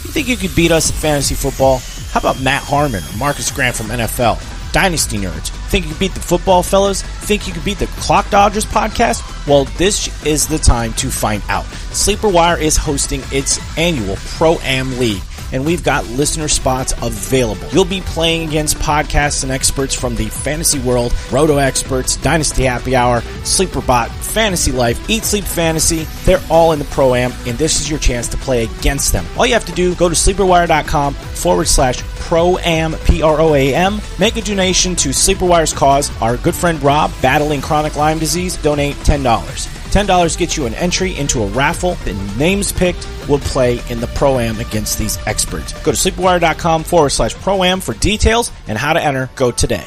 You think you could beat us at fantasy football? How about Matt Harmon or Marcus Grant from NFL? Dynasty nerds, think you could beat the football fellas? Think you could beat the Clock Dodgers podcast? Well, this is the time to find out. SleeperWire is hosting its annual Pro Am League, and we've got listener spots available. You'll be playing against podcasts and experts from the fantasy world, Roto Experts, Dynasty Happy Hour, SleeperBot, Fantasy Life, Eat Sleep Fantasy. They're all in the Pro Am, and this is your chance to play against them. All you have to do, go to SleeperWire.com/Pro Am, P-R-O-A-M. Make a donation to SleeperWire's cause. Our good friend Rob, battling chronic Lyme disease, donate $10. $10 gets you an entry into a raffle. The names picked will play in the Pro Am against these experts. Go to SleeperWire.com/Pro Am for details and how to enter. Go today.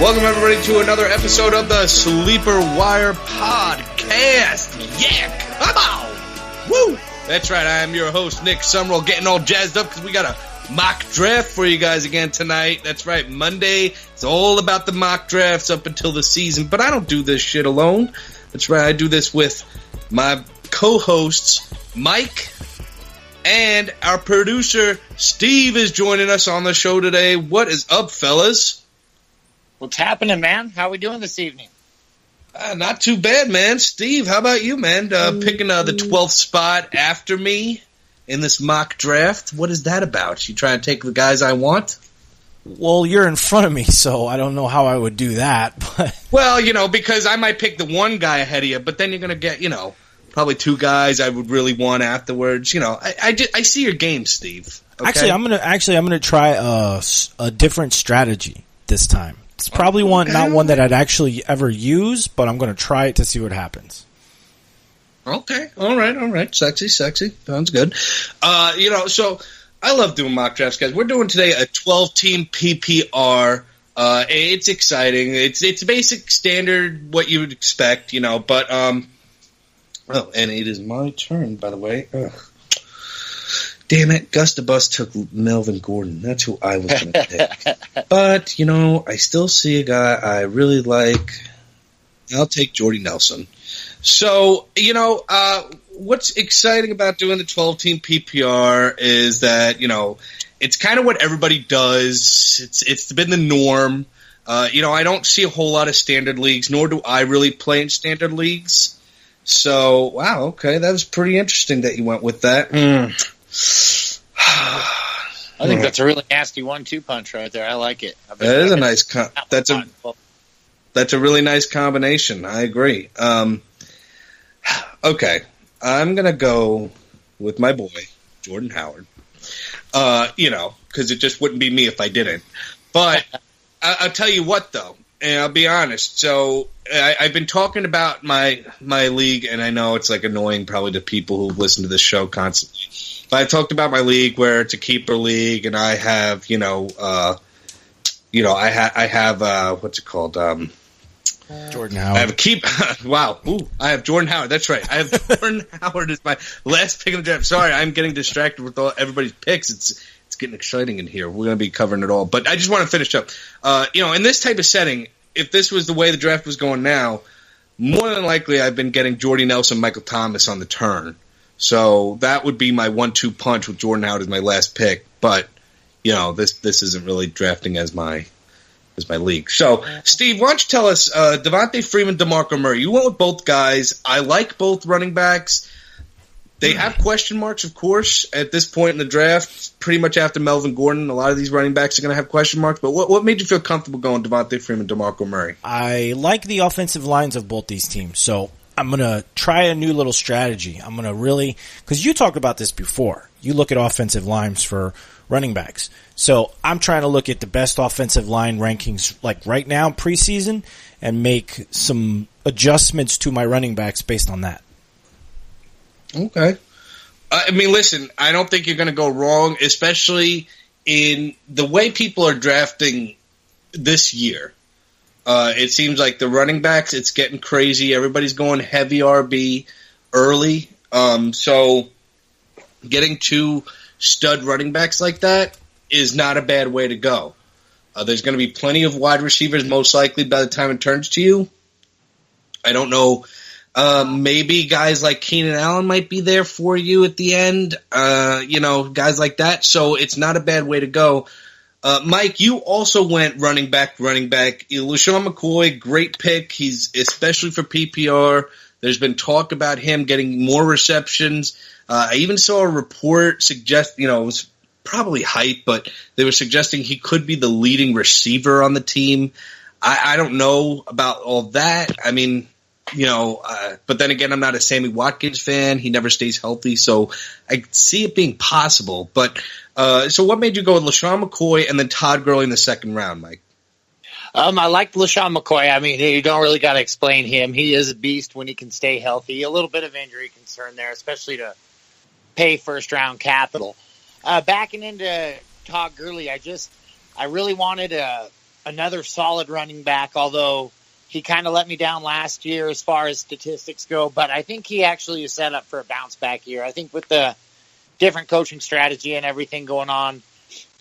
Welcome, everybody, to another episode of the SleeperWire podcast. Yeah, come on! Woo! That's right, I am your host, Nick Summerall, getting all jazzed up because we got a mock draft for you guys again tonight. That's right, Monday, it's all about the mock drafts up until the season, but I don't do this shit alone. That's right, I do this with my co-hosts, Mike, and our producer, Steve, is joining us on the show today. What is up, fellas? What's happening, man? How are we doing this evening? Not too bad, man. Steve, how about you, man? Picking the 12th spot after me in this mock draft. What is that about? You trying to take the guys I want? Well, you're in front of me, so I don't know how I would do that. But well, because I might pick the one guy ahead of you, but then you're going to get, probably two guys I would really want afterwards. I see your game, Steve. Okay? Actually, I'm gonna try a different strategy this time. It's probably not one that I'd actually ever use, but I'm going to try it to see what happens. Okay. All right. Sexy. Sounds good. So I love doing mock drafts, guys. We're doing today a 12-team PPR. It's exciting. It's basic standard, what you would expect, but, and it is my turn, by the way. Ugh. Damn it, Gus the Bus took Melvin Gordon. That's who I was going to pick. But, I still see a guy I really like. I'll take Jordy Nelson. So, what's exciting about doing the 12-team PPR is that, it's kind of what everybody does. It's been the norm. I don't see a whole lot of standard leagues, nor do I really play in standard leagues. So, wow, okay, that was pretty interesting that you went with that. I think that's a really nasty 1-2 punch right there. I like it. That is a nice. That's a really nice combination. I agree. Okay, I'm gonna go with my boy Jordan Howard. Because it just wouldn't be me if I didn't. But I'll tell you what, though, and I'll be honest. So I've been talking about my league, and I know it's annoying probably to people who listen to this show constantly. But I talked about my league where it's a keeper league, and I have, I have what's it called? Jordan Howard. I have wow. Ooh, I have Jordan Howard. That's right. I have Jordan Howard as my last pick of the draft. Sorry, I'm getting distracted with everybody's picks. It's getting exciting in here. We're going to be covering it all. But I just want to finish up. In this type of setting, if this was the way the draft was going now, more than likely I've been getting Jordy Nelson, Michael Thomas on the turn. So that would be my 1-2 punch with Jordan Howard as my last pick. But, this isn't really drafting as my league. So, Steve, why don't you tell us, Devontae Freeman, DeMarco Murray. You went with both guys. I like both running backs. They have question marks, of course, at this point in the draft. Pretty much after Melvin Gordon, a lot of these running backs are going to have question marks. But what made you feel comfortable going Devontae Freeman, DeMarco Murray? I like the offensive lines of both these teams. So I'm going to try a new little strategy. I'm going to really – because you talked about this before. You look at offensive lines for running backs. So I'm trying to look at the best offensive line rankings right now, preseason, and make some adjustments to my running backs based on that. Okay. Listen, I don't think you're going to go wrong, especially in the way people are drafting this year, it seems like the running backs, it's getting crazy. Everybody's going heavy RB early. So getting 2 stud running backs like that is not a bad way to go. There's going to be plenty of wide receivers most likely by the time it turns to you. I don't know. Maybe guys like Keenan Allen might be there for you at the end. Guys like that. So it's not a bad way to go. Mike, you also went running back. LeSean McCoy, great pick. He's especially for PPR. There's been talk about him getting more receptions. I even saw a report suggest, it was probably hype, but they were suggesting he could be the leading receiver on the team. I don't know about all that. I mean, but then again, I'm not a Sammy Watkins fan. He never stays healthy, so I see it being possible. But so what made you go with LeSean McCoy and then Todd Gurley in the second round, Mike? I like LeSean McCoy. I mean, you don't really got to explain him. He is a beast when he can stay healthy. A little bit of injury concern there, especially to pay first-round capital. Backing into Todd Gurley, I really wanted another solid running back, although he kind of let me down last year as far as statistics go. But I think he actually is set up for a bounce-back year. I think with the different coaching strategy and everything going on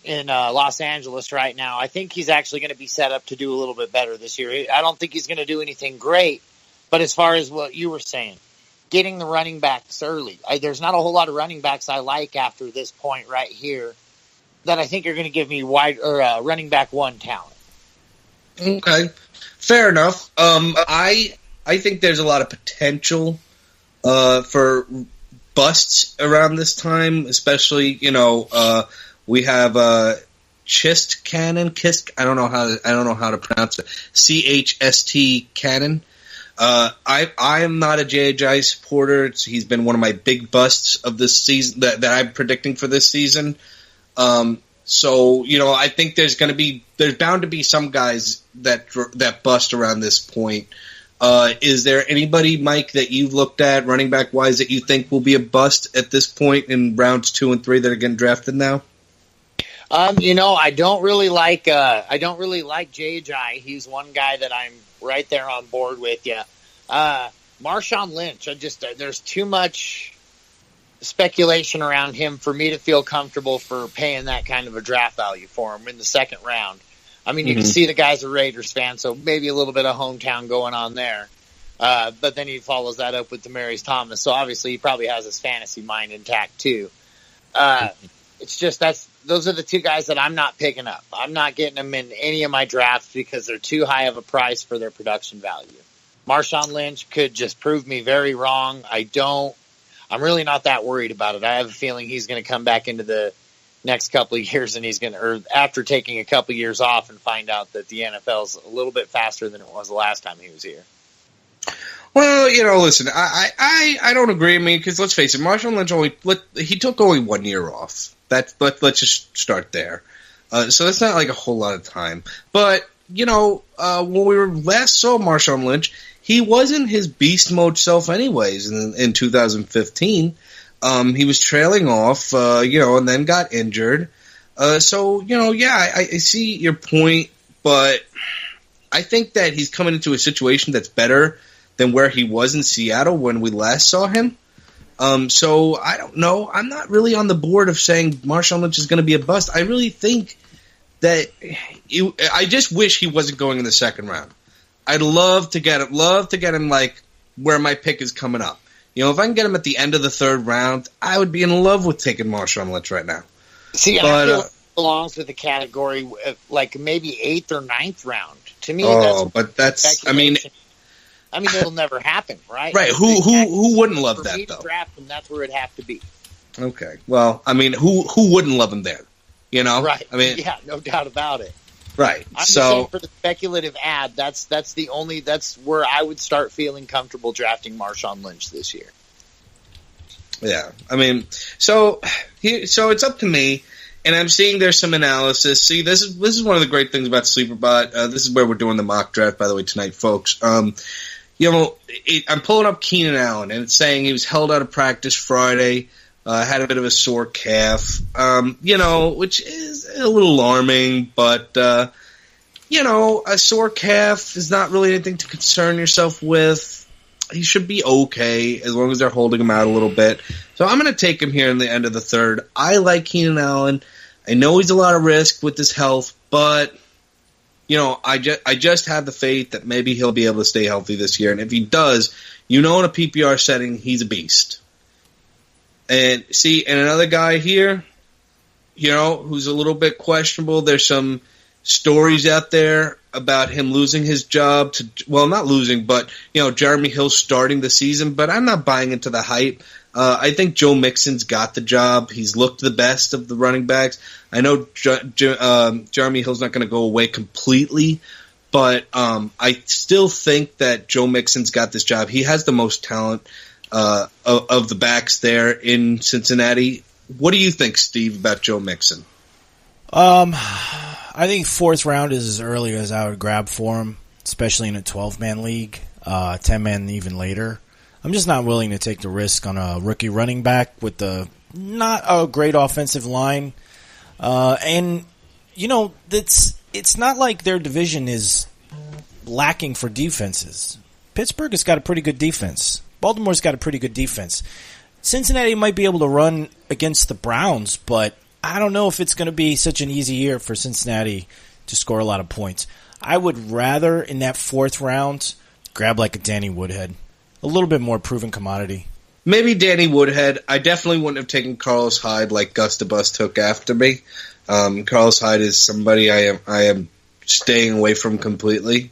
in Los Angeles right now, I think he's actually going to be set up to do a little bit better this year. I don't think he's going to do anything great, but as far as what you were saying, getting the running backs early, there's not a whole lot of running backs I like after this point right here that I think are going to give me running back 1 talent. Okay, fair enough. I think there's a lot of potential for busts around this time, especially we have Chist Cannon. I don't know how to pronounce it. CHST Cannon. I am not a J.J. supporter. He's been one of my big busts of this season that I'm predicting for this season. So I think there's bound to be some guys that bust around this point. Is there anybody, Mike, that you've looked at running back wise that you think will be a bust at this point in rounds 2 and 3 that are getting drafted now? I don't really like J.J. He's one guy that I'm right there on board with you. Marshawn Lynch, there's too much speculation around him for me to feel comfortable for paying that kind of a draft value for him in the second round. I mean, you can see the guy's a Raiders fan, so maybe a little bit of hometown going on there. But then he follows that up with Demaryius Thomas, so obviously he probably has his fantasy mind intact too. It's just those are the 2 guys that I'm not picking up. I'm not getting them in any of my drafts because they're too high of a price for their production value. Marshawn Lynch could just prove me very wrong. I'm really not that worried about it. I have a feeling he's going to come back into the next couple of years and or after taking a couple of years off and find out that the NFL is a little bit faster than it was the last time he was here. Well, listen, I don't agree. I mean, because let's face it, Marshawn Lynch he took only 1 year off. Let's just start there. So that's not like a whole lot of time. But, when we last saw Marshawn Lynch, he wasn't his beast mode self anyways in 2015. He was trailing off, and then got injured. I see your point, but I think that he's coming into a situation that's better than where he was in Seattle when we last saw him. So I don't know. I'm not really on the board of saying Marshawn Lynch is going to be a bust. I really think that I just wish he wasn't going in the second round. I'd love to get him like where my pick is coming up. If I can get him at the end of the 3rd round, I would be in love with taking Marshawn Lynch right now. See, I feel it belongs with the category like maybe 8th or 9th round. To me, it'll never happen, right? Right. Who wouldn't love that, though? Draft him, that's where it'd have to be. Okay. Well, I mean, who wouldn't love him there? Right. I mean, yeah, no doubt about it. Right. I'm just saying for the speculative ad, that's where I would start feeling comfortable drafting Marshawn Lynch this year. Yeah. I mean, so it's up to me. And I'm seeing there's some analysis. See, this is one of the great things about SleeperBot. This is where we're doing the mock draft, by the way, tonight, folks. I'm pulling up Keenan Allen, and it's saying he was held out of practice Friday. had a bit of a sore calf, which is a little alarming, but, a sore calf is not really anything to concern yourself with. He should be okay as long as they're holding him out a little bit. So I'm going to take him here in the end of the third. I like Keenan Allen. I know he's a lot of risk with his health, but I just have the faith that maybe he'll be able to stay healthy this year. And if he does, in a PPR setting, he's a beast. And another guy here, who's a little bit questionable. There's some stories out there about him losing his job not losing, but, Jeremy Hill starting the season, but I'm not buying into the hype. I think Joe Mixon's got the job. He's looked the best of the running backs. I know Jeremy Hill's not going to go away completely, but I still think that Joe Mixon's got this job. He has the most talent of the backs there in Cincinnati. What do you think, Steve, about Joe Mixon? I think fourth round is as early as I would grab for him, especially in a 12-man league, 10-man even later. I'm just not willing to take the risk on a rookie running back with not a great offensive line. It's not like their division is lacking for defenses. Pittsburgh has got a pretty good defense. Baltimore's got a pretty good defense. Cincinnati might be able to run against the Browns, but I don't know if it's going to be such an easy year for Cincinnati to score a lot of points. I would rather, in that fourth round, grab like a Danny Woodhead. A little bit more proven commodity. Maybe Danny Woodhead. I definitely wouldn't have taken Carlos Hyde like Gus DeBus took after me. Carlos Hyde is somebody I am staying away from completely.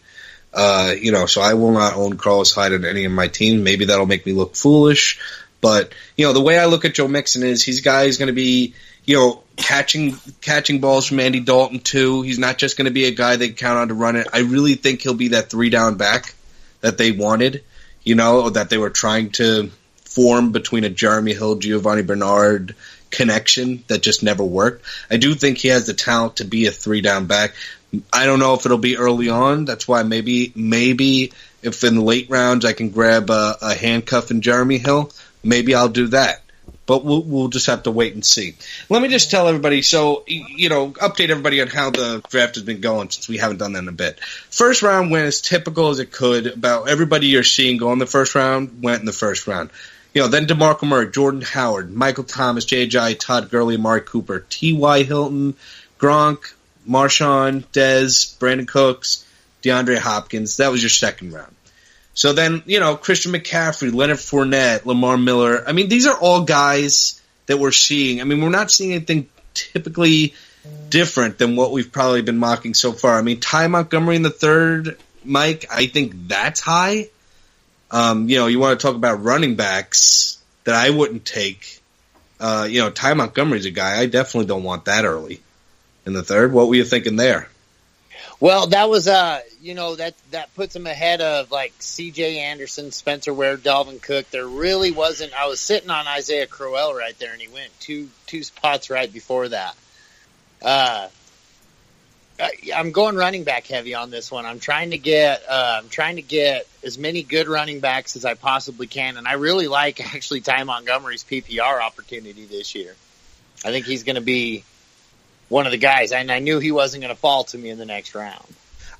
So I will not own Carlos Hyde on any of my teams. Maybe that'll make me look foolish. But, the way I look at Joe Mixon is he's a guy who's going to be, catching balls from Andy Dalton too. He's not just going to be a guy they count on to run it. I really think he'll be that 3-down back that they wanted, that they were trying to form between a Jeremy Hill, Giovanni Bernard connection that just never worked. I do think he has the talent to be a 3-down back. I don't know if it'll be early on. That's why maybe if in the late rounds I can grab a handcuff in Jeremy Hill, maybe I'll do that. But we'll just have to wait and see. Let me just tell everybody, update everybody on how the draft has been going since we haven't done that in a bit. First round went as typical as it could. About everybody you're seeing go in the first round went in the first round. Then DeMarco Murray, Jordan Howard, Michael Thomas, J.J., Todd Gurley, Amari Cooper, T.Y. Hilton, Gronk, Marshawn, Dez, Brandon Cooks, DeAndre Hopkins. That was your second round. So then, Christian McCaffrey, Leonard Fournette, Lamar Miller. I mean, these are all guys that we're seeing. I mean, we're not seeing anything typically different than what we've probably been mocking so far. I mean, Ty Montgomery in the third, Mike, I think that's high. You want to talk about running backs that I wouldn't take. Ty Montgomery's a guy. I definitely don't want that early in the third. What were you thinking there? Well, that was, that puts him ahead of like C.J. Anderson, Spencer Ware, Dalvin Cook. There really wasn't. I was sitting on Isaiah Crowell right there, and he went two spots right before that. I'm going running back heavy on this one. I'm trying to get as many good running backs as I possibly can, and I really like actually Ty Montgomery's PPR opportunity this year. I think he's going to be one of the guys, and I knew he wasn't going to fall to me in the next round.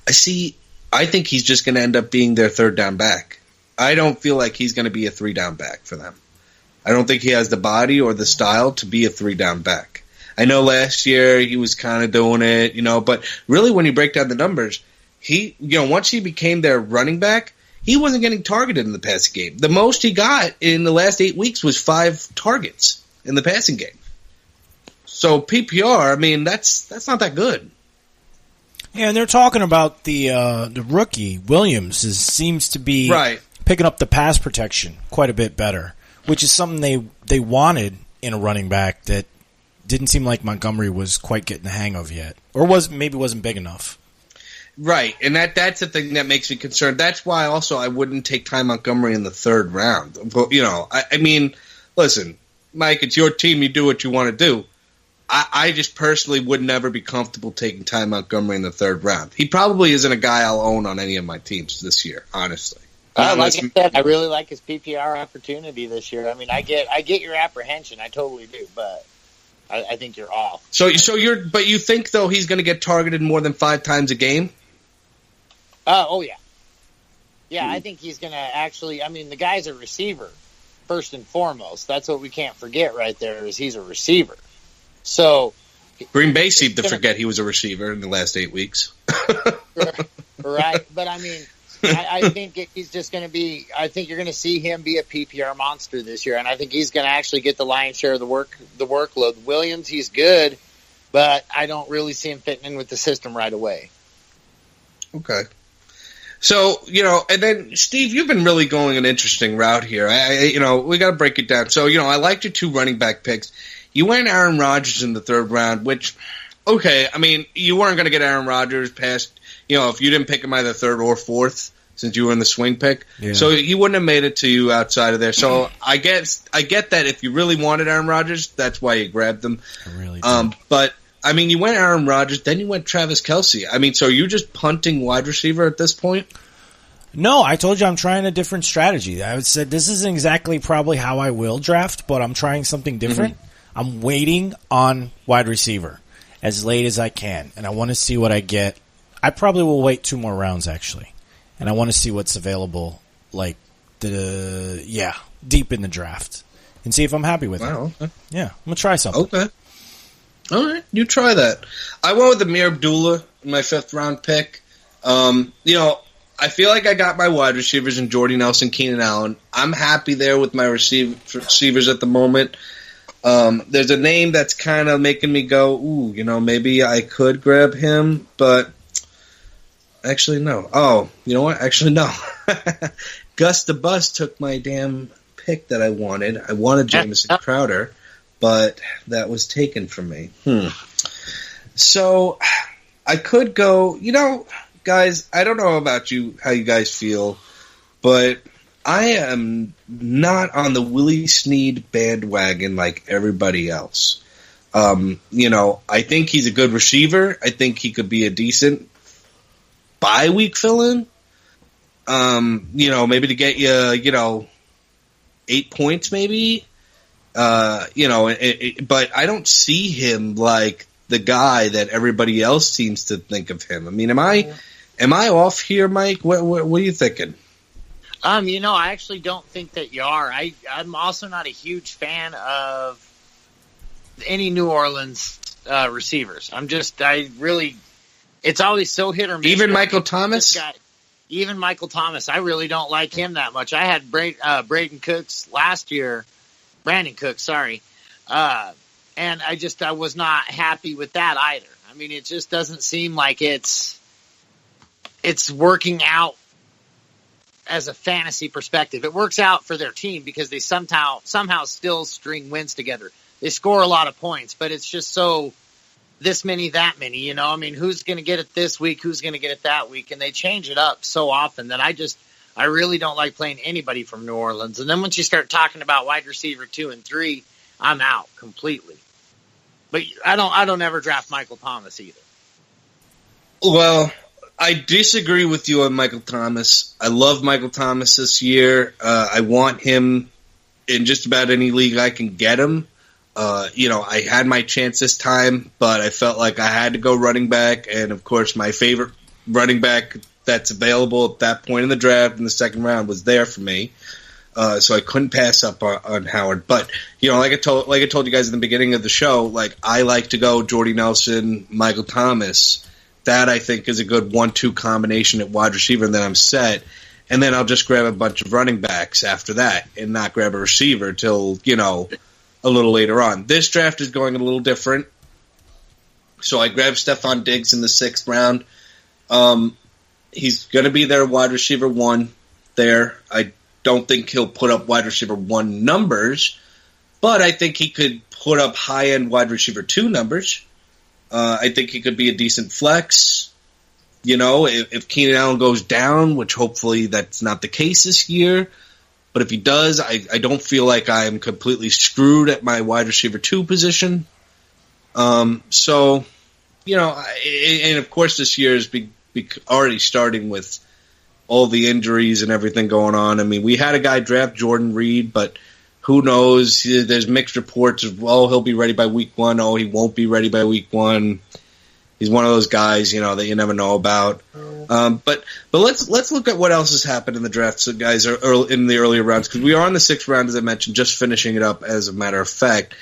I think he's just going to end up being their third down back. I don't feel like he's going to be a 3-down back for them. I don't think he has the body or the style to be a 3-down back. I know last year he was kind of doing it, but really when you break down the numbers, once he became their running back, he wasn't getting targeted in the passing game. The most he got in the last 8 weeks was 5 targets in the passing game. So PPR, I mean, that's not that good. Yeah, and they're talking about the rookie Williams seems to be picking up the pass protection quite a bit better, which is something they wanted in a running back that didn't seem like Montgomery was quite getting the hang of yet, or wasn't big enough. Right, and that's the thing that makes me concerned. That's why also I wouldn't take Ty Montgomery in the third round. But, I mean, listen, Mike, it's your team. You do what you want to do. I just personally would never be comfortable taking Ty Montgomery in the third round. He probably isn't a guy I'll own on any of my teams this year, honestly. Like I said, I really like his PPR opportunity this year. I mean, I get your apprehension. I totally do, but I think you're off. So you think though he's going to get targeted more than 5 times a game? Oh yeah. Yeah, I think he's going to actually, I mean, the guy's a receiver, first and foremost. That's what we can't forget right there is he's a receiver. So Green Bay seemed to forget he was a receiver in the last 8 weeks. Right, but I mean, I think he's just going to be, I think you're going to see him be a PPR monster this year, and I think he's going to actually get the lion's share of the workload. Williams, he's good, but I don't really see him fitting in with the system right away. Okay. So, and then, Steve, you've been really going an interesting route here. We got to break it down. So, I liked your 2 running back picks. You went Aaron Rodgers in the 3rd round, which, okay, I mean, you weren't going to get Aaron Rodgers past, if you didn't pick him either 3rd or 4th, since you were in the swing pick. Yeah. So he wouldn't have made it to you outside of there. So I get that if you really wanted Aaron Rodgers, that's why you grabbed him. I really did. But, I mean, you went Aaron Rodgers, then you went Travis Kelce. I mean, so are you just punting wide receiver at this point? No, I told you I'm trying a different strategy. I said this isn't exactly probably how I will draft, but I'm trying something different. Mm-hmm. I'm waiting on wide receiver as late as I can, and I want to see what I get. I probably will wait 2 more rounds, actually, and I want to see what's available, like, deep in the draft, and see if I'm happy with it. Okay. Yeah, I'm going to try something. Okay. All right, you try that. I went with Amir Abdullah in my 5th round pick. I feel like I got my wide receivers in Jordy Nelson, Keenan Allen. I'm happy there with my receivers at the moment. There's a name that's kind of making me go, ooh, maybe I could grab him, but actually no. Oh, you know what? Actually no. Gus the Bus took my damn pick that I wanted. I wanted Jamison Crowder, but that was taken from me. So I could go, guys, I don't know about you, how you guys feel, but I am not on the Willie Snead bandwagon like everybody else. I think he's a good receiver. I think he could be a decent bye-week fill-in. Maybe to get you, 8 points maybe. But I don't see him like the guy that everybody else seems to think of him. I mean, am I off here, Mike? What are you thinking? I actually don't think that you are. I'm also not a huge fan of any New Orleans receivers. It's always so hit or miss. Even Michael Thomas? Even Michael Thomas. I really don't like him that much. I had Brandon Cooks last year. And I was not happy with that either. I mean, it just doesn't seem like it's working out as a fantasy perspective. It works out for their team because they somehow still string wins together. They score a lot of points, but it's just so this many, that many, I mean, who's going to get it this week? Who's going to get it that week? And they change it up so often that I really don't like playing anybody from New Orleans. And then once you start talking about wide receiver 2 and 3, I'm out completely. But I don't ever draft Michael Thomas either. Well, I disagree with you on Michael Thomas. I love Michael Thomas this year. I want him in just about any league I can get him. I had my chance this time, but I felt like I had to go running back. And, of course, my favorite running back that's available at that point in the draft in the 2nd round was there for me. So I couldn't pass up on Howard. But, like I told you guys in the beginning of the show, like I like to go Jordy Nelson, Michael Thomas. That I think is a good 1-2 combination at wide receiver, and then I'm set. And then I'll just grab a bunch of running backs after that and not grab a receiver till, a little later on. This draft is going a little different. So I grabbed Stephon Diggs in the 6th round. He's going to be their wide receiver 1 there. I don't think he'll put up wide receiver 1 numbers, but I think he could put up high-end wide receiver 2 numbers. I think he could be a decent flex. If Keenan Allen goes down, which hopefully that's not the case this year, but if he does, I don't feel like I'm completely screwed at my wide receiver 2 position. And of course this year is already starting with, all the injuries and everything going on. I mean, we had a guy draft Jordan Reed, but who knows? There's mixed reports of, well, he'll be ready by week 1. Oh, he won't be ready by week 1. He's one of those guys, that you never know about. But let's look at what else has happened in the draft. So guys are in the earlier rounds, because we are in the 6th round, as I mentioned, just finishing it up as a matter of fact.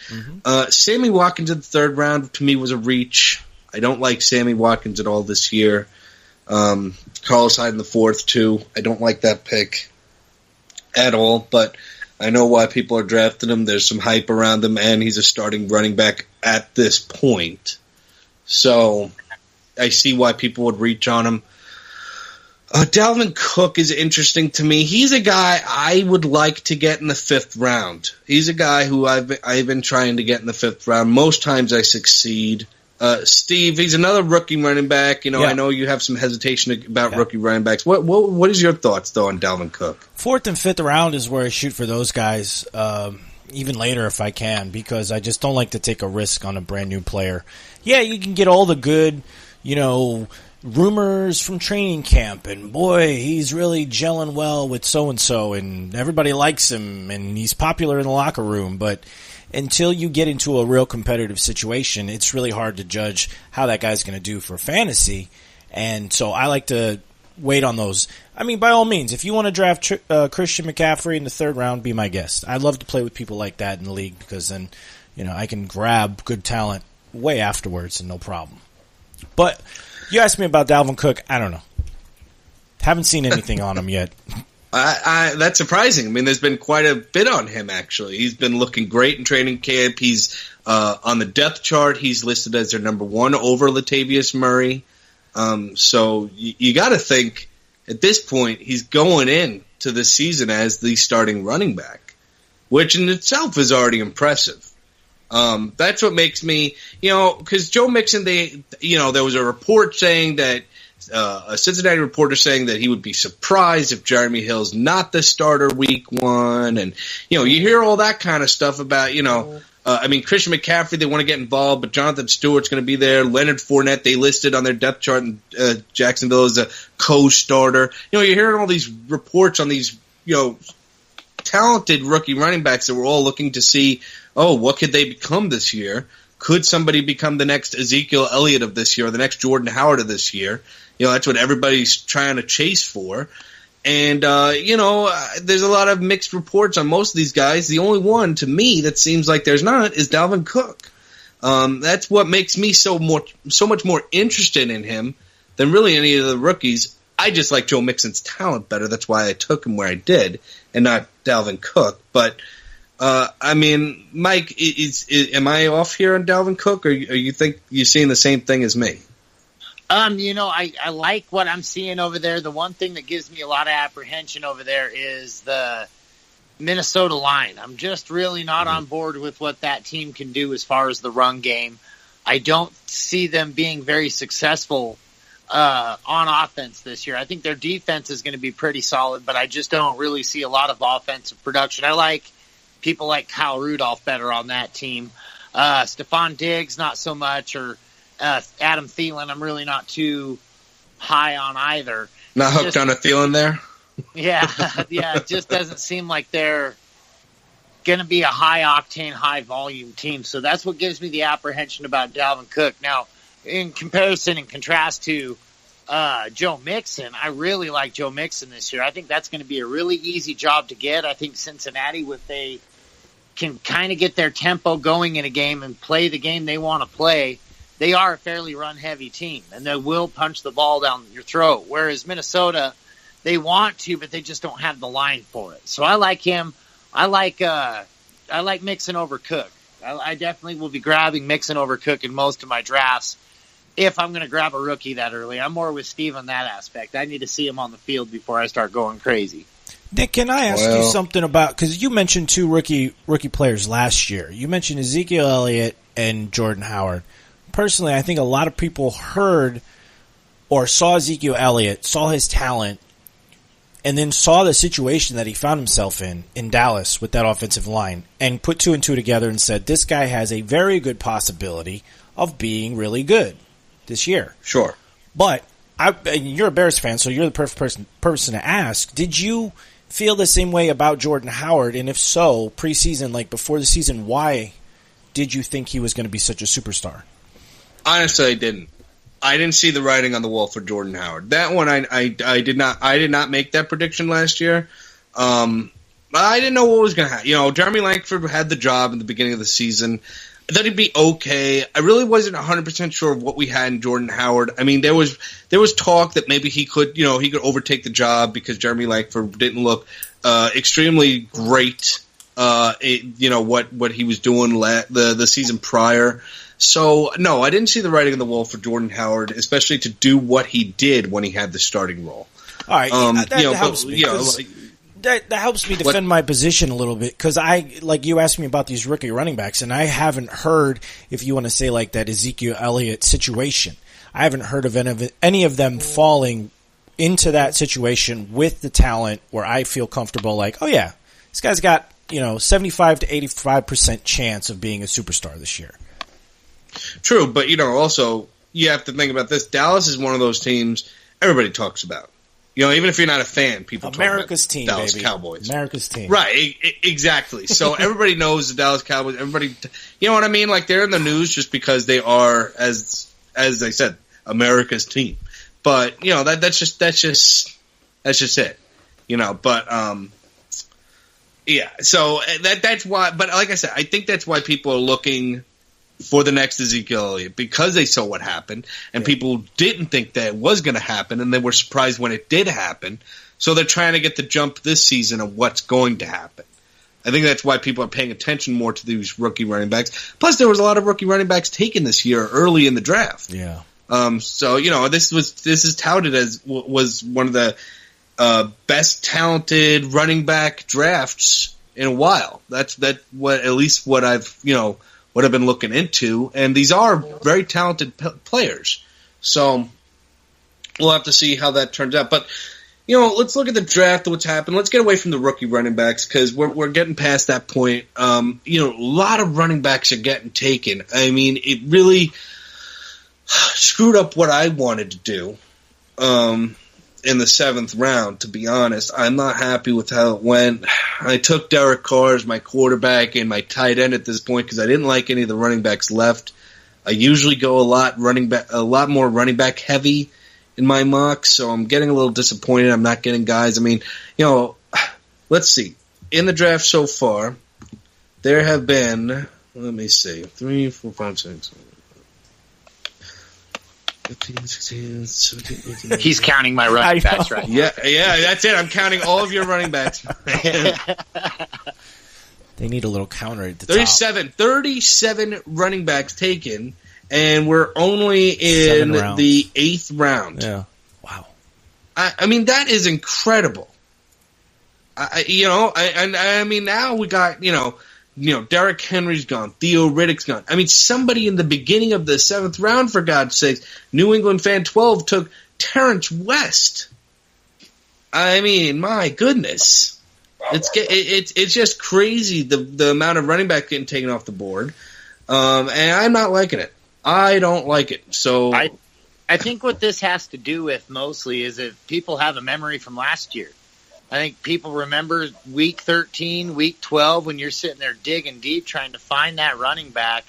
Sammy Watkins in the 3rd round, to me, was a reach. I don't like Sammy Watkins at all this year. Carlos Hyde in the 4th, too. I don't like that pick at all, but I know why people are drafting him. There's some hype around him, and he's a starting running back at this point. So I see why people would reach on him. Dalvin Cook is interesting to me. He's a guy I would like to get in the 5th round. He's a guy who I've been trying to get in the 5th round. Most times I succeed. Steve, he's another rookie running back. I know you have some hesitation about rookie running backs. What is your thoughts, though, on Dalvin Cook? 4th and 5th round is where I shoot for those guys, even later if I can, because I just don't like to take a risk on a brand new player. Yeah, you can get all the good, rumors from training camp, and boy, he's really gelling well with so-and-so, and everybody likes him, and he's popular in the locker room, but until you get into a real competitive situation, it's really hard to judge how that guy's going to do for fantasy, and so I like to wait on those. I mean, by all means, if you want to draft Christian McCaffrey in the 3rd round, be my guest. I'd love to play with people like that in the league, because then, I can grab good talent way afterwards and no problem. But you asked me about Dalvin Cook. I don't know. Haven't seen anything on him yet. That's surprising. I mean, there's been quite a bit on him, actually. He's been looking great in training camp. He's on the depth chart. He's listed as their number 1 over Latavius Murray. So you got to think at this point he's going in to the season as the starting running back, which in itself is already impressive. That's what makes me, because Joe Mixon, there was a report saying that, a Cincinnati reporter saying that he would be surprised if Jeremy Hill's not the starter week 1. And, you hear all that kind of stuff about, Christian McCaffrey, they want to get involved, but Jonathan Stewart's going to be there. Leonard Fournette, they listed on their depth chart in Jacksonville as a co-starter. You're hearing all these reports on these, talented rookie running backs that we're all looking to see, what could they become this year? Could somebody become the next Ezekiel Elliott of this year or the next Jordan Howard of this year? That's what everybody's trying to chase for. And, there's a lot of mixed reports on most of these guys. The only one, to me, that seems like there's not is Dalvin Cook. That's what makes me so much more interested in him than really any of the rookies. I just like Joe Mixon's talent better. That's why I took him where I did and not Dalvin Cook. But, Mike, am I off here on Dalvin Cook, or you think you're seeing the same thing as me? I like what I'm seeing over there. The one thing that gives me a lot of apprehension over there is the Minnesota line. I'm just really not on board with what that team can do as far as the run game. I don't see them being very successful on offense this year. I think their defense is going to be pretty solid, but I just don't really see a lot of offensive production. I like people like Kyle Rudolph better on that team. Stephon Diggs, not so much, or Adam Thielen, I'm really not too high on either. Not hooked on a Thielen there? Yeah, it just doesn't seem like they're going to be a high-octane, high-volume team. So that's what gives me the apprehension about Dalvin Cook. Now, in comparison and contrast to Joe Mixon, I really like Joe Mixon this year. I think that's going to be a really easy job to get. I think Cincinnati, if they can kind of get their tempo going in a game and play the game they want to play, they are a fairly run-heavy team, and they will punch the ball down your throat. Whereas Minnesota, they want to, but they just don't have the line for it. So I like him. I like Mixon over Cook. I definitely will be grabbing Mixon over Cook in most of my drafts if I'm going to grab a rookie that early. I'm more with Steve on that aspect. I need to see him on the field before I start going crazy. Nick, can I ask you something about, because you mentioned 2 rookie players last year. You mentioned Ezekiel Elliott and Jordan Howard. Personally, I think a lot of people heard or saw Ezekiel Elliott, saw his talent, and then saw the situation that he found himself in Dallas with that offensive line, and put 2 and 2 together and said, this guy has a very good possibility of being really good this year. Sure. But you're a Bears fan, so you're the perfect person to ask. Did you feel the same way about Jordan Howard? And if so, preseason, like before the season, why did you think he was going to be such a superstar? Honestly, I didn't. I didn't see the writing on the wall for Jordan Howard. That one, I did not. I did not make that prediction last year. I didn't know what was going to happen. Jeremy Langford had the job in the beginning of the season. I thought he'd be okay. I really wasn't 100% sure of what we had in Jordan Howard. I mean, there was talk that maybe he could overtake the job because Jeremy Langford didn't look extremely great. What he was doing the season prior. So no, I didn't see the writing on the wall for Jordan Howard, especially to do what he did when he had the starting role. All right, that helps me. That helps me defend my position a little bit because you asked me about these rookie running backs, and I haven't heard, if you want to say like that Ezekiel Elliott situation, I haven't heard of any of them falling into that situation with the talent where I feel comfortable. Like, oh yeah, this guy's got 75 to 85% chance of being a superstar this year. True, but also you have to think about this. Dallas is one of those teams everybody talks about. Even if you're not a fan, people America's talk about team, Dallas baby. Cowboys. America's team. Right, exactly. So everybody knows the Dallas Cowboys. Everybody, you know what I mean? Like, they're in the news just because they are, as I said, America's team. But, that's just it. But, yeah. So that's why, but like I said, I think that's why people are looking for the next Ezekiel Elliott, because they saw what happened, and people didn't think that it was going to happen, and they were surprised when it did happen. So they're trying to get the jump this season of what's going to happen. I think that's why people are paying attention more to these rookie running backs. Plus, there was a lot of rookie running backs taken this year early in the draft. Yeah. So this is touted as was one of the best talented running back drafts in a while. That's what I've been looking into, and these are very talented players. So we'll have to see how that turns out. But let's look at the draft. What's happened? Let's get away from the rookie running backs because we're getting past that point. A lot of running backs are getting taken. I mean, it really screwed up what I wanted to do in the 7th round, to be honest. I'm not happy with how it went. I took Derek Carr as my quarterback and my tight end at this point because I didn't like any of the running backs left. I usually go a lot more running back heavy in my mocks, so I'm getting a little disappointed. I'm not getting guys. I mean, let's see. In the draft so far, there have been, let me see, 3, 4, 5, 6, 15, 16, 17, 18, He's counting my running backs right now. Yeah, that's it. I'm counting all of your running backs. They need a little counter at the 37 running backs taken, and we're only in the 8th round. Yeah. Wow. I mean, that is incredible. I mean, now we got, Derrick Henry's gone. Theo Riddick's gone. I mean, somebody in the beginning of the 7th round, for God's sakes, New England Fan 12 took Terrence West. I mean, my goodness. It's just crazy, the amount of running back getting taken off the board. And I'm not liking it. I don't like it. So I think what this has to do with mostly is if people have a memory from last year. I think people remember week 13, week 12, when you're sitting there digging deep trying to find that running back,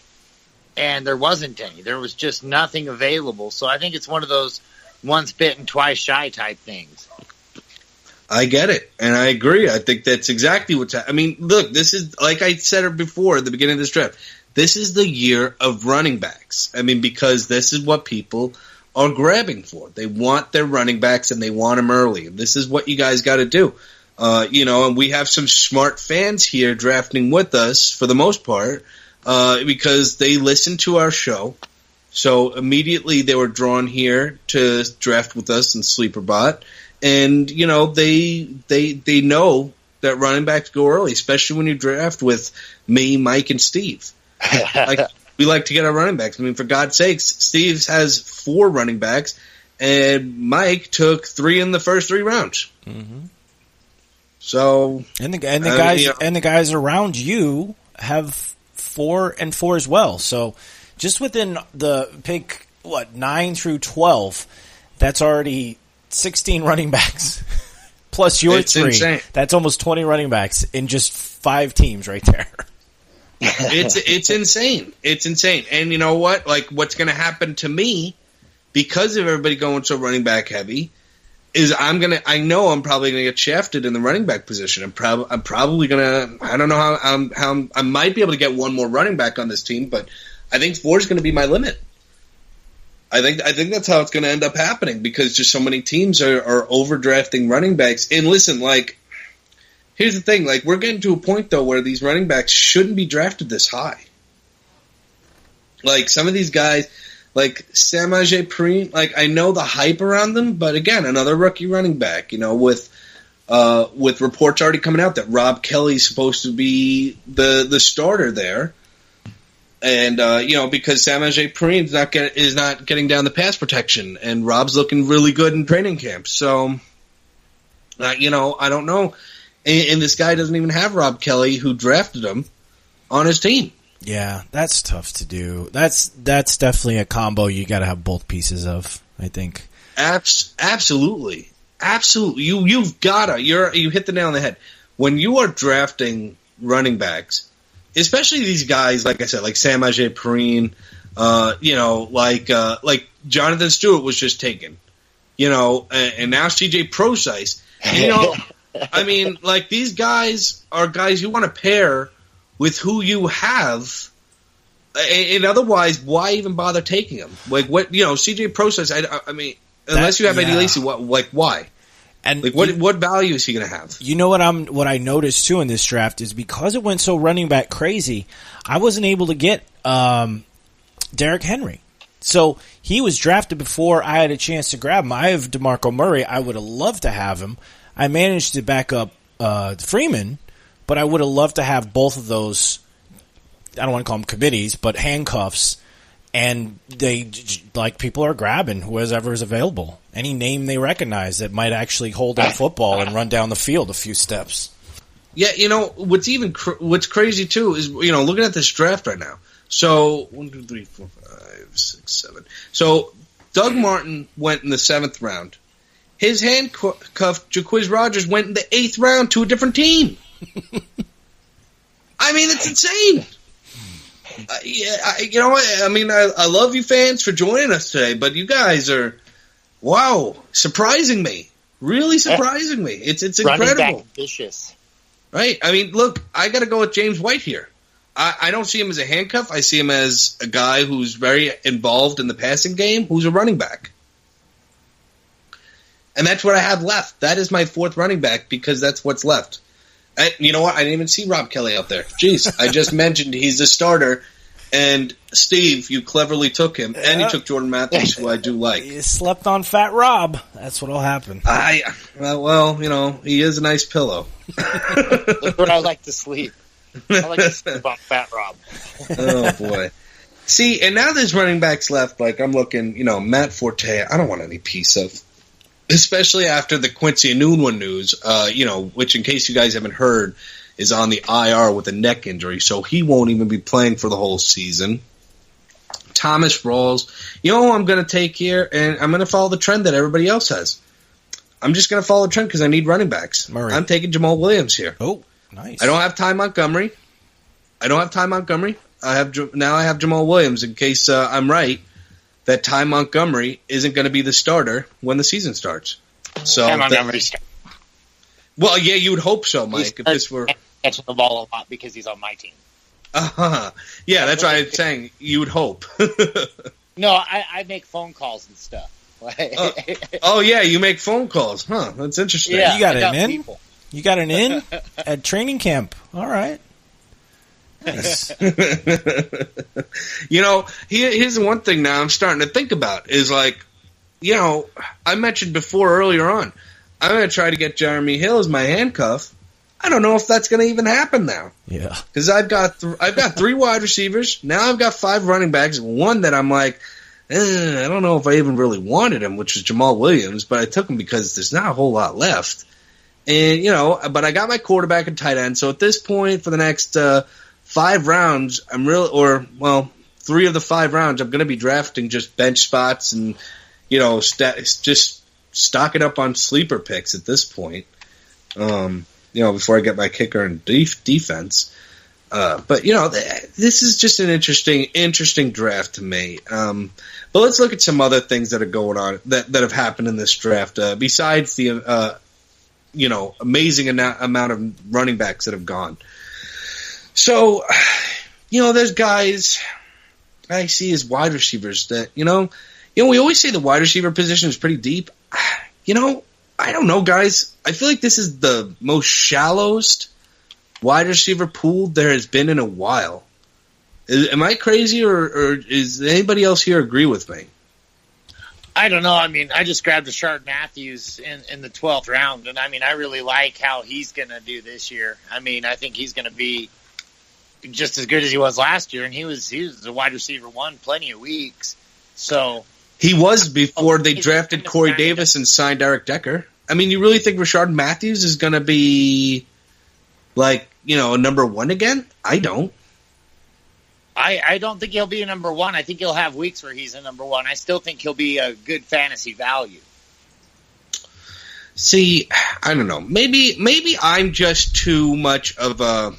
and there wasn't any. There was just nothing available. So I think it's one of those once bitten, twice shy type things. I get it, and I agree. I think that's exactly what's happening. I mean, look, this is, like I said it before at the beginning of this draft, this is the year of running backs. I mean, because this is what people are grabbing for. They want their running backs, and they want them early. And this is what you guys got to do. And we have some smart fans here drafting with us for the most part because they listen to our show. So immediately they were drawn here to draft with us in SleeperBot. And, they know that running backs go early, especially when you draft with me, Mike, and Steve. We like to get our running backs. I mean, for God's sakes, Steve has 4 running backs, and Mike took 3 in the first 3 rounds. Mm-hmm. So, and the guys around you have 4 and 4 as well. So, just within the pick 9 through 12, That's already 16 running backs. Plus your It's 3. insane. That's almost 20 running backs in just 5 teams right there. It's insane. It's insane. And you know what? Like, what's going to happen to me because of everybody going so running back heavy is I know I'm probably going to get shafted in the running back position. I'm probably going to, I don't know how I might be able to get one more running back on this team, but I think 4 is going to be my limit. I think that's how it's going to end up happening because just so many teams are overdrafting running backs. And listen, like, here's the thing. Like, we're getting to a point, though, where these running backs shouldn't be drafted this high. Like, some of these guys, like Samaje Perine, like, I know the hype around them, but again, another rookie running back, you know, with reports already coming out that Rob Kelly's supposed to be the starter there. And, you know, because Samaje Perine is not getting down the pass protection, and Rob's looking really good in training camp. So, you know, I don't know. And this guy doesn't even have Rob Kelly, who drafted him, on his team. Yeah, that's tough to do. That's definitely a combo you got to have both pieces of, I think. Absolutely. You've got to. You hit the nail on the head. When you are drafting running backs, especially these guys, like I said, like Samaje Perine, you know, like Jonathan Stewart was just taken, you know, and now CJ Prosise. You know, I mean, like, these guys are guys you want to pair with who you have, and otherwise, why even bother taking them? Like, what, you know, CJ Prosise, I mean, unless you have Eddie Lacy, why? And like, what value is he going to have? You know what I noticed too in this draft is because it went so running back crazy, I wasn't able to get Derrick Henry. So he was drafted before I had a chance to grab him. I have DeMarco Murray. I would have loved to have him. I managed to back up Freeman, but I would have loved to have both of those. I don't want to call them committees, but handcuffs. And they, like, people are grabbing whoever is available. Any name they recognize that might actually hold that football and run down the field a few steps. Yeah, you know, what's crazy, too, is, you know, looking at this draft right now. So, 1, 2, 3, 4, 5, 6, 7. So, Doug Martin went in the 7th round. His handcuffed Jacquizz Rodgers went in the 8th round to a different team. I mean, it's insane. You know what? I mean, I love you fans for joining us today, but you guys are, wow, surprising me. Really surprising me. It's incredible. Running back vicious. Right? I mean, look, I got to go with James White here. I don't see him as a handcuff. I see him as a guy who's very involved in the passing game, who's a running back. And that's what I have left. That is my 4th running back because that's what's left. You know what? I didn't even see Rob Kelly out there. Jeez, I just mentioned he's the starter, and Steve, you cleverly took him, and you took Jordan Matthews, who I do like. You slept on Fat Rob. That's what'll happen. Well, you know, he is a nice pillow. That's what I like to sleep. I like to sleep on Fat Rob. Oh, boy. See, and now there's running backs left. Like, I'm looking, you know, Matt Forte, I don't want any piece of. Especially after the Quincy Enunwa news, you know, which, in case you guys haven't heard, is on the IR with a neck injury, so he won't even be playing for the whole season. Thomas Rawls. You know who I'm going to take here, and I'm going to follow the trend that everybody else has. I'm just going to follow the trend because I need running backs. Murray. I'm taking Jamal Williams here. Oh, nice. I don't have Ty Montgomery. I have Jamal Williams in case I'm right. That Ty Montgomery isn't going to be the starter when the season starts. So, well, yeah, you would hope so, Mike. If this were catching the ball a lot because he's on my team. Yeah, that's why I'm saying you would hope. No, I make phone calls and stuff. Oh, yeah, you make phone calls, huh? That's interesting. Yeah, you got an in. You got an in at training camp. All right. Nice. You know, here's the one thing now I'm starting to think about is, like, you know, I mentioned before earlier on, I'm going to try to get Jeremy Hill as my handcuff. I don't know if that's going to even happen now. Yeah. Because I've got 3 wide receivers. Now I've got 5 running backs. One that I'm like, I don't know if I even really wanted him, which was Jamal Williams, but I took him because there's not a whole lot left. And, you know, but I got my quarterback and tight end. So at this point, for the next 5 rounds, 3 of the 5 rounds, I'm going to be drafting just bench spots and, just stocking up on sleeper picks at this point. Before I get my kicker and defense. But this is just an interesting draft to me. But let's look at some other things that are going on that have happened in this draft. Besides the amazing amount of running backs that have gone. So, there's guys I see as wide receivers that we always say the wide receiver position is pretty deep. I don't know, guys. I feel like this is the most shallowest wide receiver pool there has been in a while. Am I crazy, or is anybody else here agree with me? I don't know. I mean, I just grabbed Rashard Matthews in the 12th round, and I really like how he's going to do this year. I think he's going to be just as good as he was last year, and he was a wide receiver one plenty of weeks. So he was before they drafted Corey Davis and signed Eric Decker. You really think Rashard Matthews is going to be a number one again? I don't. I don't think he'll be a number one. I think he'll have weeks where he's a number one. I still think he'll be a good fantasy value. See, I don't know. Maybe I'm just too much of a.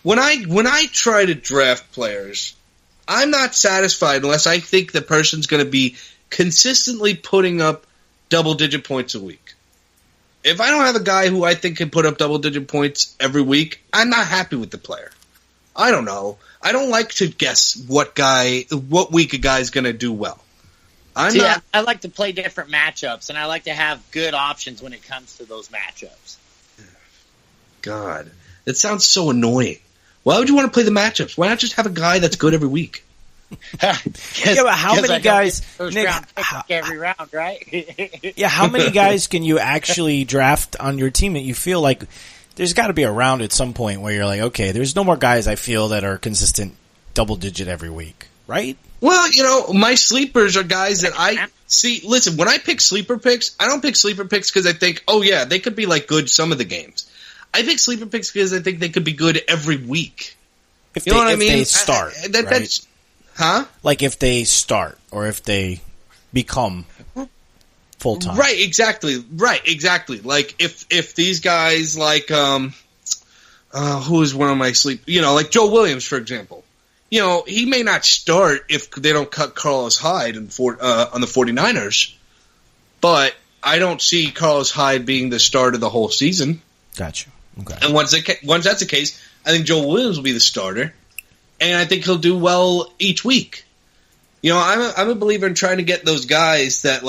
When I try to draft players, I'm not satisfied unless I think the person's going to be consistently putting up double-digit points a week. If I don't have a guy who I think can put up double-digit points every week, I'm not happy with the player. I don't know. I don't like to guess what week a guy's going to do well. I like to play different matchups, and I like to have good options when it comes to those matchups. God, it sounds so annoying. Why would you want to play the matchups? Why not just have a guy that's good every week? But how many guys? Nick, every round, right? How many guys can you actually draft on your team that you feel like there's got to be a round at some point where you're like, okay, there's no more guys I feel that are consistent double digit every week, right? Well, my sleepers are guys that I see. Listen, when I pick sleeper picks, I don't pick sleeper picks because I think, they could be good some of the games. I pick sleeper picks because I think they could be good every week. If they start, right? That's, huh? Like if they start or if they become full time. Right, exactly. Like if these guys who is one of my sleep, like Joe Williams, for example. He may not start if they don't cut Carlos Hyde on the 49ers, but I don't see Carlos Hyde being the start of the whole season. Gotcha. Okay. And once that's the case, I think Joe Williams will be the starter, and I think he'll do well each week. I'm a believer in trying to get those guys that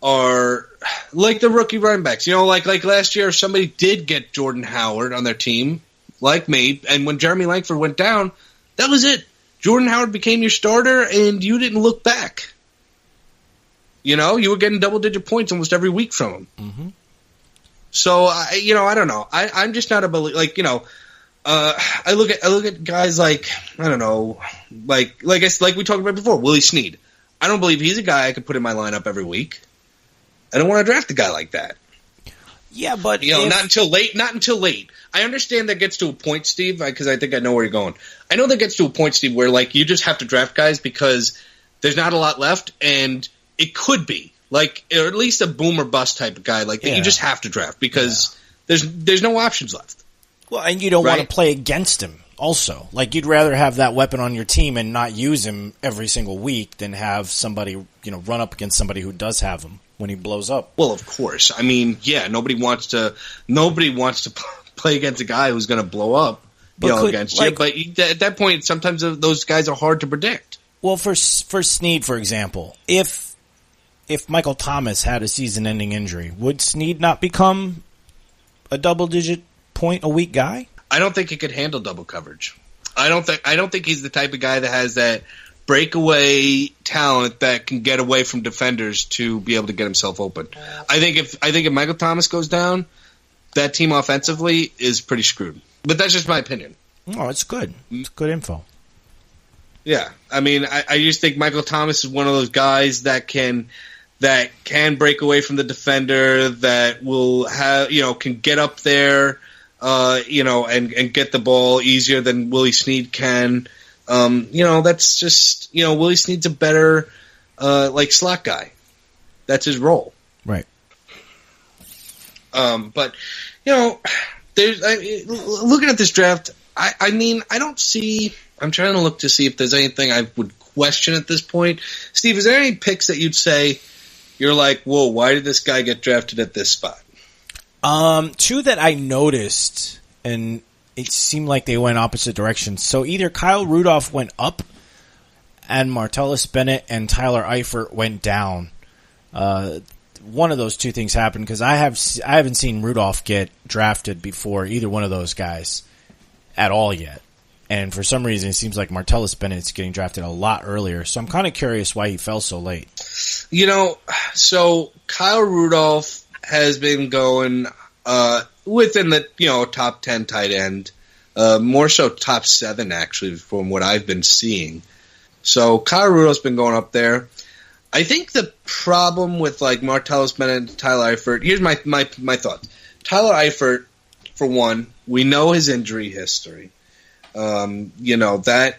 are like the rookie running backs. Like last year, somebody did get Jordan Howard on their team, like me, and when Jeremy Langford went down, that was it. Jordan Howard became your starter, and you didn't look back. You were getting double-digit points almost every week from him. Mm-hmm. So I don't know. I'm just not a believer. I look at guys like I don't know, like we talked about before, Willie Snead. I don't believe he's a guy I could put in my lineup every week. I don't want to draft a guy like that. Yeah, but not until late. Not until late. I understand that gets to a point, Steve, because I think I know where you're going. I know that gets to a point, Steve, where you just have to draft guys because there's not a lot left, and it could be. Or at least a boom or bust type of guy that you just have to draft because there's no options left. Well, and you don't want to play against him also. You'd rather have that weapon on your team and not use him every single week than have somebody, run up against somebody who does have him when he blows up. Well, of course. Nobody wants to play against a guy who's going to blow up against you. But at that point, sometimes those guys are hard to predict. Well, for Snead, for example, if Michael Thomas had a season-ending injury, would Snead not become a double-digit point a week guy? I don't think he could handle double coverage. I don't think he's the type of guy that has that breakaway talent that can get away from defenders to be able to get himself open. I think if Michael Thomas goes down, that team offensively is pretty screwed. But that's just my opinion. Oh, it's good. It's good info. Yeah, I just think Michael Thomas is one of those guys that can break away from the defender, that will have can get up there, and get the ball easier than Willie Snead can. That's just, Willis needs a better, slot guy. That's his role. Right. But, looking at this draft, I don't see, I'm trying to look to see if there's anything I would question at this point. Steve, is there any picks that you'd say you're like, whoa, why did this guy get drafted at this spot? Two that I noticed, and it seemed like they went opposite directions. So either Kyle Rudolph went up, and Martellus Bennett and Tyler Eifert went down. One of those two things happened because I haven't seen Rudolph get drafted before either one of those guys at all yet. And for some reason, it seems like Martellus Bennett's getting drafted a lot earlier. So I'm kind of curious why he fell so late. So Kyle Rudolph has been going within the top 10 tight end, more so top 7 actually from what I've been seeing. So Kyle Rudolph's been going up there. I think the problem with Martellus Bennett and Tyler Eifert, here's my thoughts. Tyler Eifert, for one, we know his injury history. That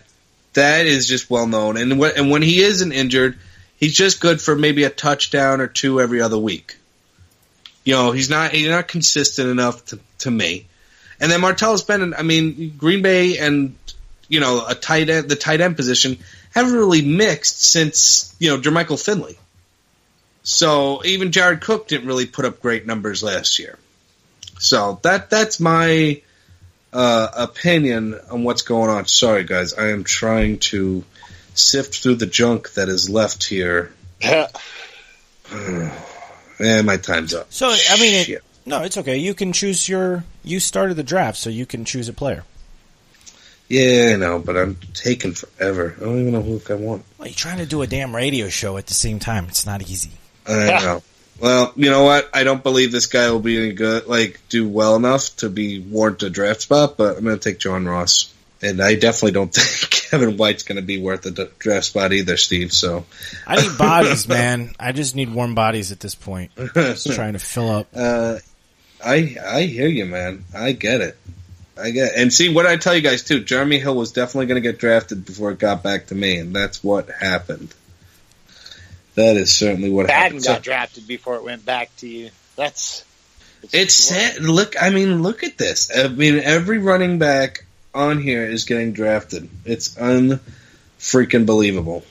is just well known. And when he isn't injured, he's just good for maybe a touchdown or two every other week. He's not consistent enough to me. And then Martellus Bennett, Green Bay and the tight end position haven't really mixed since Jermichael Finley. So even Jared Cook didn't really put up great numbers last year. So that's my opinion on what's going on. Sorry, guys, I am trying to sift through the junk that is left here. My time's up. So, no, it's okay. You can choose you started the draft, so you can choose a player. Yeah, I know, but I'm taking forever. I don't even know who I want. Well, you're trying to do a damn radio show at the same time. It's not easy. I know. Well, you know what? I don't believe this guy will be any good, do well enough to be warrant a draft spot, but I'm going to take John Ross. And I definitely don't think Kevin White's going to be worth a draft spot either, Steve. So I need bodies, man. I just need warm bodies at this point. Just trying to fill up. I hear you, man. I get it. And see, what I tell you guys, too, Jeremy Hill was definitely going to get drafted before it got back to me, and that's what happened. That is certainly what happened. Got drafted before it went back to you. It's sad. Look at this. Every running back on here is getting drafted. It's unfreaking believable.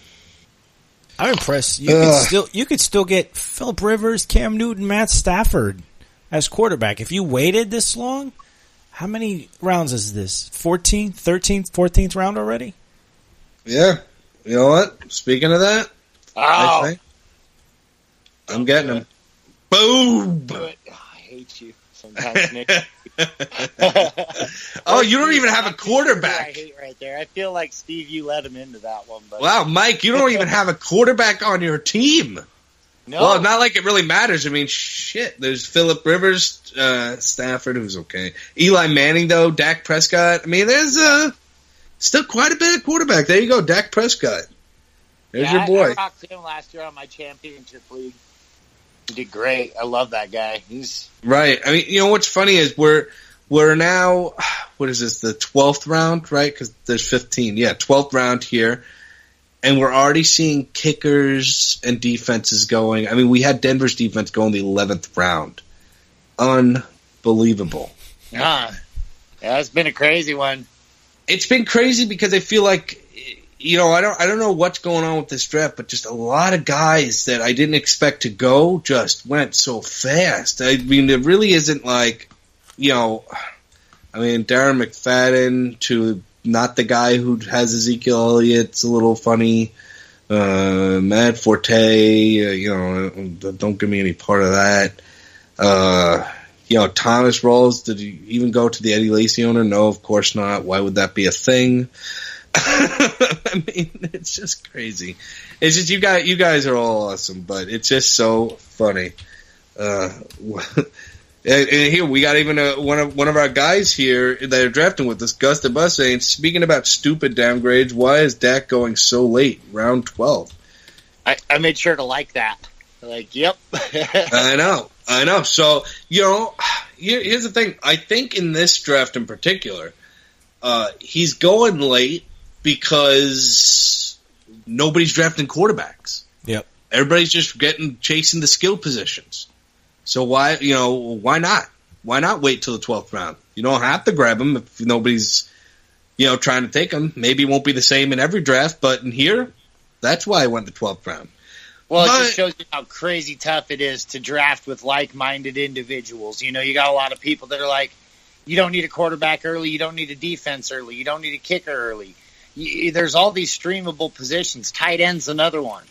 I'm impressed. You could still get Phillip Rivers, Cam Newton, Matt Stafford as quarterback. If you waited this long, how many rounds is this? 14th, 13th, 14th round already? Yeah. You know what? Speaking of that, I'm getting him. Boom! I hate you sometimes, Nick. Oh, you don't even have a quarterback. I hate right there. I feel like, Steve, you let him into that one. But wow, Mike, you don't even have a quarterback on your team. No. Well, not like it really matters. Shit. There's Phillip Rivers, Stafford, who's okay. Eli Manning, though, Dak Prescott. There's still quite a bit of quarterback. There you go, Dak Prescott. There's your boy. I rocked him last year on my championship league. He did great. I love that guy. He's right. What's funny is we're now, what is this, the 12th round, right? Because there's 15. Yeah, 12th round here. And we're already seeing kickers and defenses going. We had Denver's defense go in the 11th round. Unbelievable. Yeah, it's been a crazy one. It's been crazy because I feel like, I don't know what's going on with this draft, but just a lot of guys that I didn't expect to go just went so fast. It really isn't Darren McFadden to not the guy who has Ezekiel Elliott's a little funny. Matt Forte, don't give me any part of that. Thomas Rawls, did he even go to the Eddie Lacy owner? No, of course not. Why would that be a thing? It's just crazy. It's just you guys are all awesome, but it's just so funny. And here we got even one of our guys here that are drafting with us, Gus the Bus, saying, speaking about stupid downgrades, why is Dak going so late, round 12? I made sure to like that. Yep. I know. So, here's the thing. I think in this draft in particular, he's going late because nobody's drafting quarterbacks. Yep. Everybody's just chasing the skill positions. So why not? Why not wait till the 12th round? You don't have to grab them if nobody's, trying to take them. Maybe it won't be the same in every draft, but in here, that's why I went the 12th round. Well, it just shows you how crazy tough it is to draft with like-minded individuals. You got a lot of people that are like, you don't need a quarterback early, you don't need a defense early, you don't need a kicker early. There's all these streamable positions. Tight end's another one.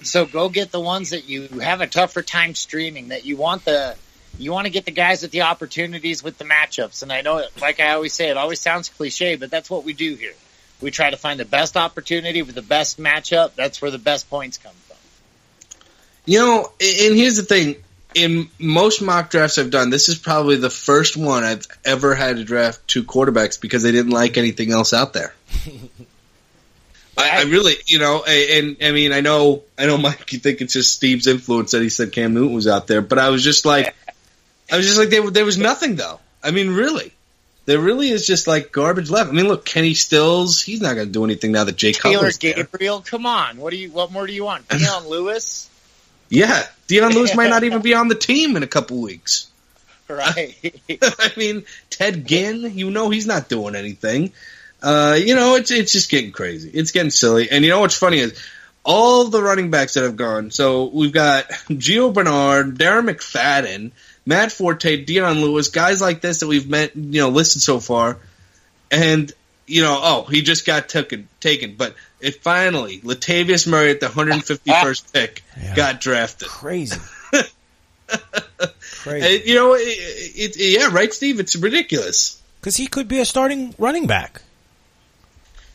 So go get the ones that you have a tougher time streaming, that you want to get the guys with the opportunities with the matchups. And I know, like I always say, it always sounds cliche, but that's what we do here. We try to find the best opportunity with the best matchup. That's where the best points come from. And here's the thing. In most mock drafts I've done, this is probably the first one I've ever had to draft 2 quarterbacks because they didn't like anything else out there. I really, and I mean, I know, Mike, you think it's just Steve's influence that he said Cam Newton was out there, but I was just like, there was nothing though. I mean, really, there really is just like garbage left. I mean, look, Kenny Stills, he's not going to do anything now that Jay Cutler's there. Gabriel, come on, what more do you want? Deion Lewis? Yeah, Deion Lewis might not even be on the team in a couple weeks. Right. I mean, Ted Ginn, he's not doing anything. It's just getting crazy. It's getting silly. And what's funny is all the running backs that have gone. So we've got Gio Bernard, Darren McFadden, Matt Forte, Deion Lewis, guys like this that we've met, listed so far. And, he just got taken. But it finally, Latavius Murray at the 151st pick got drafted. Crazy. Crazy. And, right, Steve? It's ridiculous. Because he could be a starting running back.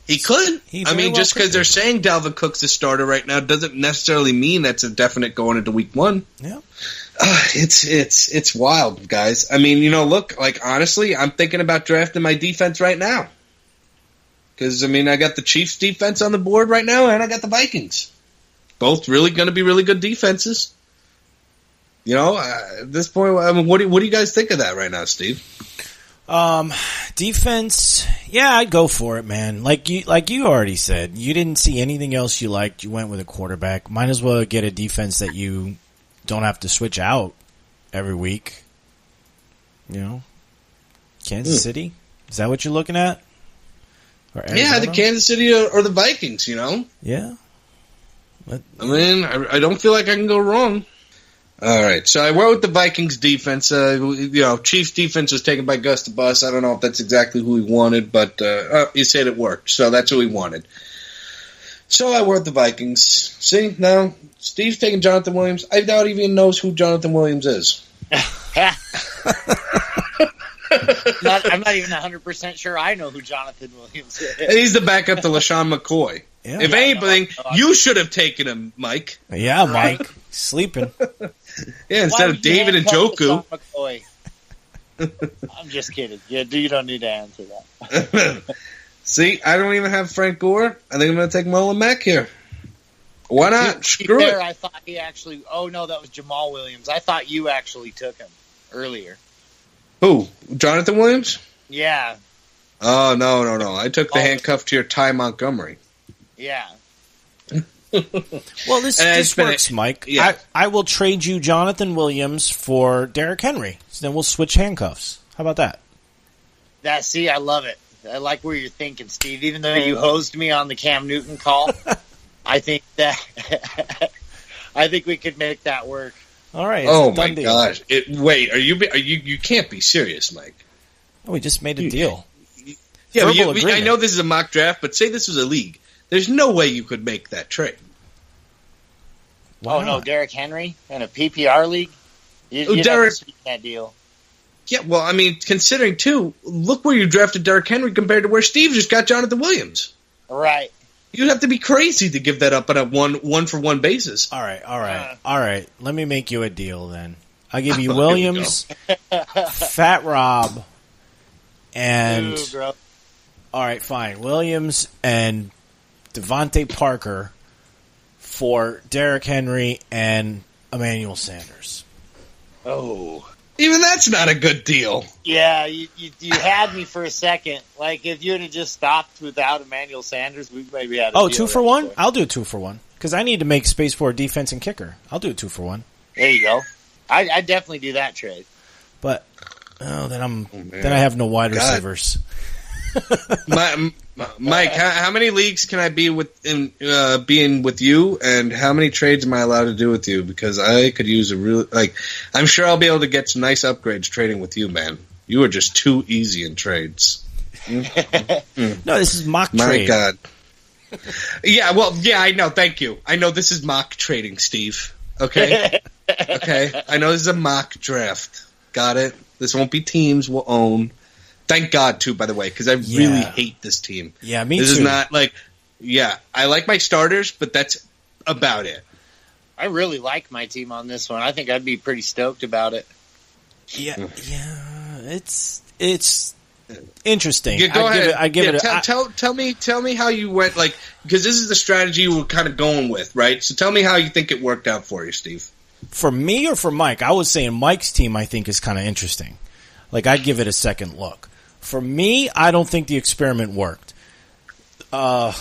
He could. Just because they're saying Dalvin Cook's the starter right now doesn't necessarily mean that's a definite going into week 1. Yeah. It's wild, guys. I mean, look, like, honestly, I'm thinking about drafting my defense right now. Because, I got the Chiefs defense on the board right now, and I got the Vikings. Both really going to be really good defenses. At this point, what do you guys think of that right now, Steve? Defense, yeah, I'd go for it, man. Like you already said, you didn't see anything else you liked. You went with a quarterback. Might as well get a defense that you don't have to switch out every week. Kansas City? Is that what you're looking at? Yeah, the Kansas City or the Vikings, Yeah. I don't feel like I can go wrong. All right, so I went with the Vikings defense. Chiefs defense was taken by Gus the Bus. I don't know if that's exactly who he wanted, but you said it worked, so that's who he wanted. So I went with the Vikings. See, now Steve's taking Jonathan Williams. I doubt he even knows who Jonathan Williams is. I'm not even 100% sure I know who Jonathan Williams is. And he's the backup to LaShawn McCoy. Yeah. If anything, you should have taken him, Mike. Yeah, Mike. Sleeping. Yeah, instead of David and Njoku. I'm just kidding. Yeah, you don't need to answer that. See, I don't even have Frank Gore. I think I'm going to take Marlon Mack here. Why not? Screw it. I thought he actually... Oh, no, that was Jamal Williams. I thought you actually took him earlier. Who? Jonathan Williams? Yeah. Oh, no. I took the handcuff to your Ty Montgomery. Yeah. Well, this works, Mike. Yeah. I will trade you Jonathan Williams for Derrick Henry. So then we'll switch handcuffs. How about that? I love it. I like where you're thinking, Steve. Even though you hosed me on the Cam Newton call, I think we could make that work. All right. Oh my gosh! Wait, are you can't be serious, Mike? Oh, we just made a deal. Yeah, I know this is a mock draft, but say this was a league. There's no way you could make that trade. Oh no, Derrick Henry in a PPR league. You'd have to that deal. Yeah, well, considering too, look where you drafted Derrick Henry compared to where Steve just got Jonathan Williams. Right. You'd have to be crazy to give that up on a one-for-one basis. All right. Let me make you a deal then. I'll give you Williams, Fat Rob, and... All right, fine. Williams and Devontae Parker for Derrick Henry and Emmanuel Sanders. Oh. Even that's not a good deal. Yeah, you had me for a second. Like, if you had just stopped without Emmanuel Sanders, we maybe had a deal 2 for 1? I'll do a 2 for 1. Because I need to make space for a defense and kicker. I'll do a 2 for 1. There you go. I definitely do that trade. But, then I have no wide receivers. Mike, how many leagues can I be being with you, and how many trades am I allowed to do with you? Because I could use I'm sure I'll be able to get some nice upgrades trading with you, man. You are just too easy in trades. No, this is mock trade. My God. I know. Thank you. I know this is mock trading, Steve. Okay? Okay. I know this is a mock draft. Got it? This won't be teams we'll own. Thank God, too, by the way, because I really hate this team. Yeah, me too. This is not I like my starters, but that's about it. I really like my team on this one. I think I'd be pretty stoked about it. Yeah, it's interesting. Yeah, go ahead. I give it. Tell me how you went, because this is the strategy you were kind of going with, right? So tell me how you think it worked out for you, Steve. For me or for Mike? I was saying Mike's team I think is kind of interesting. I'd give it a second look. For me, I don't think the experiment worked. I'd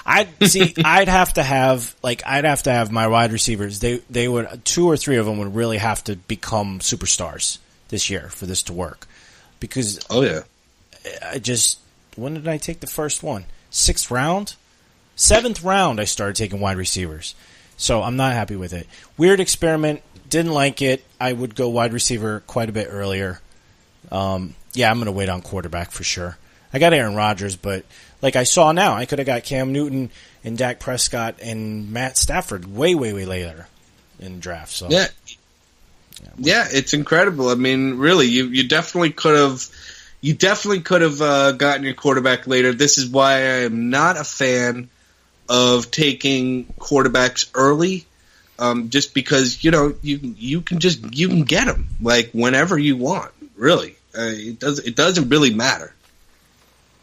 have to have my wide receivers. They would 2 or 3 of them would really have to become superstars this year for this to work. Because when did I take the first one? 6th round? 7th round I started taking wide receivers. So I'm not happy with it. Weird experiment. Didn't like it. I would go wide receiver quite a bit earlier. I'm going to wait on quarterback for sure. I got Aaron Rodgers, but like I saw now, I could have got Cam Newton and Dak Prescott and Matt Stafford way, way, way later in the draft. So yeah, it's incredible. I mean, really, you definitely could have gotten your quarterback later. This is why I am not a fan of taking quarterbacks early. Just because you can get them whenever you want. Really, it doesn't really matter.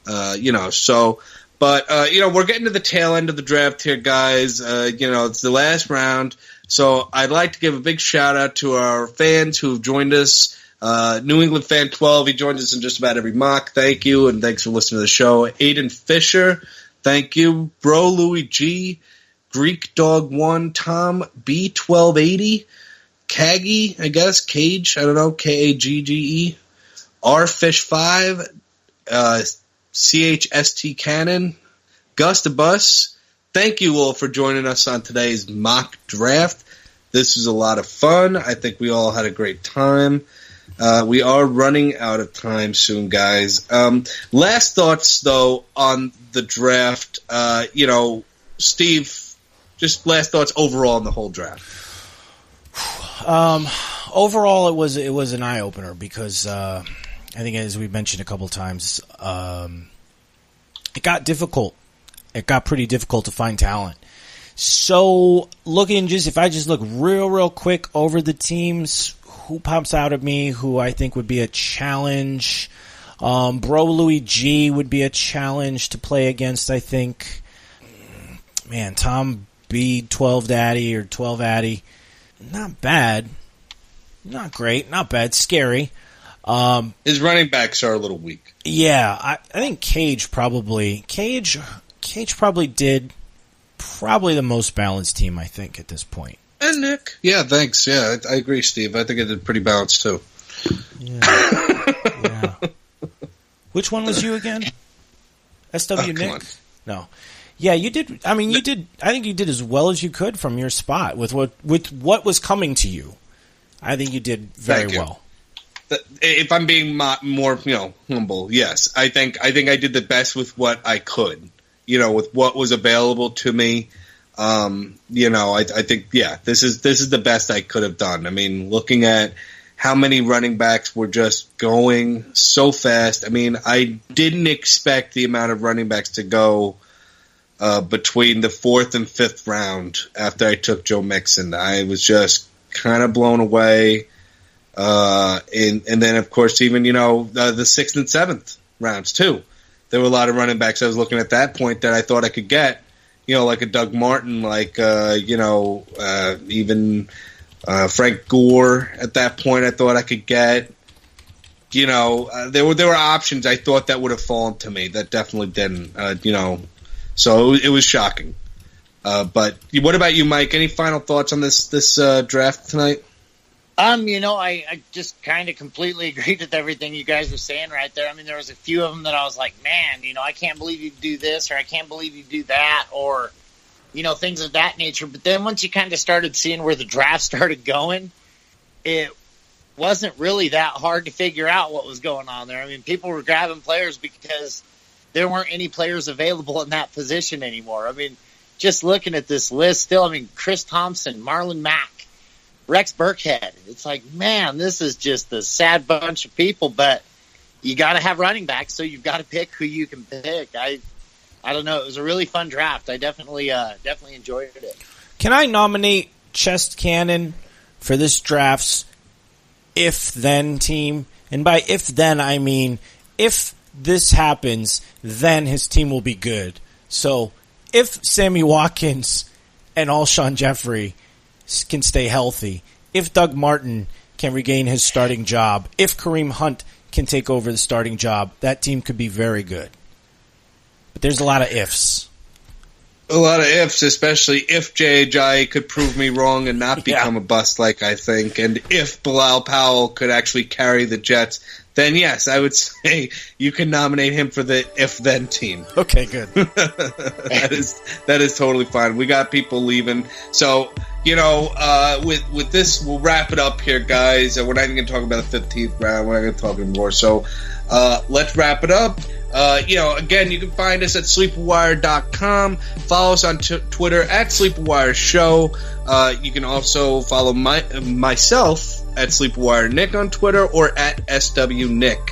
So, but we're getting to the tail end of the draft here, guys. It's the last round, so I'd like to give a big shout out to our fans who have joined us. New England Fan 12, he joins us in just about every mock. Thank you, and thanks for listening to the show. Aiden Fisher, thank you. Bro Louis G, Greek Dog 1, Tom B1280, Kaggy, I guess, Cage, I don't know, Kagge, Rfish5, CHST Cannon, Gus the Bus. Thank you all for joining us on today's mock draft. This was a lot of fun. I think we all had a great time. We are running out of time soon, guys. Last thoughts, though, on the draft. Steve, just last thoughts overall on the whole draft. Overall, it was an eye opener because I think, as we mentioned a couple times, it got difficult. It got pretty difficult to find talent. So, if I just look real quick over the teams, who pops out at me? Who I think would be a challenge? Bro Louis G would be a challenge to play against. I think. Man, Tom B 12 Daddy or 12 Addy. Not bad. Not great. Not bad. Scary. His running backs are a little weak. Yeah, I think Cage probably did the most balanced team, I think, at this point. And Nick. Yeah, thanks. Yeah, I agree, Steve. I think it did pretty balanced, too. Yeah. Which one was you again? SW Nick? No. Yeah, you did. I mean, you did. I think you did as well as you could from your spot with what was coming to you. I think you did very well. If I'm being more, humble, yes, I think I did the best with what I could. With what was available to me. I think this is the best I could have done. I mean, looking at how many running backs were just going so fast. I mean, I didn't expect the amount of running backs to go between the 4th and 5th round after I took Joe Mixon. I was just kind of blown away. And then, of course, even, the 6th and 7th rounds, too. There were a lot of running backs I was looking at that point that I thought I could get, like a Doug Martin, even Frank Gore at that point I thought I could get. You know, there were options I thought that would have fallen to me that definitely didn't. So it was shocking. But what about you, Mike? Any final thoughts on this draft tonight? I just kind of completely agreed with everything you guys were saying right there. I mean, there was a few of them that I was like, man, I can't believe you do this, or I can't believe you do that, or, things of that nature. But then once you kind of started seeing where the draft started going, it wasn't really that hard to figure out what was going on there. I mean, people were grabbing players because there weren't any players available in that position anymore. I mean, just looking at this list still, Chris Thompson, Marlon Mack, Rex Burkhead. It's like, man, this is just a sad bunch of people, but you got to have running backs, so you've got to pick who you can pick. I don't know. It was a really fun draft. I definitely enjoyed it. Can I nominate Chest Cannon for this draft's if-then team? And by if-then, I mean if this happens, then his team will be good. So if Sammy Watkins and Alshon Jeffrey can stay healthy, if Doug Martin can regain his starting job, if Kareem Hunt can take over the starting job, that team could be very good. But there's a lot of ifs. A lot of ifs, especially if J.J. could prove me wrong and not become a bust like I think, and if Bilal Powell could actually carry the Jets, then yes, I would say you can nominate him for the if-then team. Okay, good. That is totally fine. We got people leaving. So, with this, we'll wrap it up here, guys. We're not even going to talk about the 15th round. We're not going to talk anymore. So, let's wrap it up. Again, you can find us at SleeperWire.com. Follow us on Twitter at SleeperWire Show. You can also follow myself at SleeperWire Nick on Twitter or at SW Nick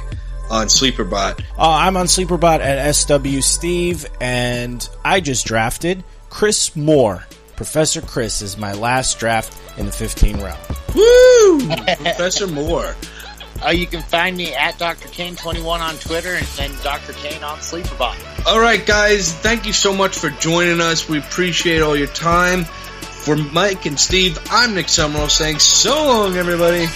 on SleeperBot. I'm on SleeperBot at SW Steve, and I just drafted Chris Moore. Professor Chris is my last draft in the 15th round. Woo! Professor Moore. You can find me at Dr. Kane21 on Twitter and then Dr. Kane on SleeperBot. All right, guys. Thank you so much for joining us. We appreciate all your time. For Mike and Steve, I'm Nick Summerall saying so long, everybody.